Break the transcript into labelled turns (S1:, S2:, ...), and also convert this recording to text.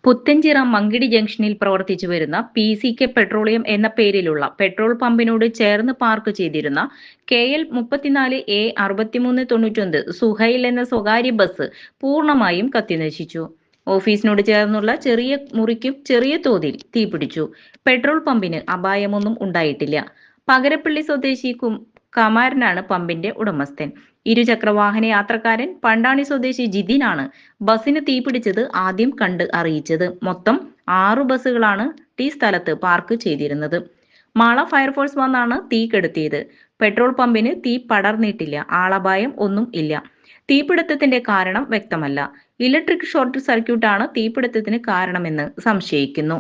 S1: Puthenchira Monkey D ജംഗ്ഷനിൽ പ്രവർത്തിച്ചു വരുന്ന PCK പെട്രോളിയം എന്ന പേരിലുള്ള പെട്രോൾ പമ്പിനോട് ചേർന്ന് പാർക്ക് ചെയ്തിരുന്ന KL 34A 6399 സുഹൈൽ എന്ന സ്വകാര്യ ബസ് പൂർണ്ണമായും കത്തിനശിച്ചു. ഓഫീസിനോട് ചേർന്നുള്ള ചെറിയ മുറിക്കും ചെറിയ തോതിൽ തീപിടിച്ചു. പെട്രോൾ പമ്പിന് അപായമൊന്നും ഉണ്ടായിട്ടില്ല. പകരപ്പള്ളി സ്വദേശി കമാരനാണ് പമ്പിന്റെ ഉടമസ്ഥൻ. ഇരുചക്രവാഹന യാത്രക്കാരൻ പണ്ടാണി സ്വദേശി ജിതിനാണ് ബസിന് തീപിടിച്ചത് ആദ്യം കണ്ട് അറിയിച്ചത്. മൊത്തം 6 ബസ്സുകളാണ് സ്ഥലത്ത് പാർക്ക് ചെയ്തിരുന്നത്. മാള ഫയർഫോഴ്സ് വന്നാണ് തീ കെടുത്തിയത്. പെട്രോൾ പമ്പിന് തീ പടർന്നിട്ടില്ല. ആളപായം ഒന്നും ഇല്ല. തീപിടുത്തത്തിന്റെ കാരണം വ്യക്തമല്ല. ഇലക്ട്രിക് ഷോർട്ട് സർക്യൂട്ടാണ് തീപിടുത്തത്തിന് കാരണമെന്ന് സംശയിക്കുന്നു.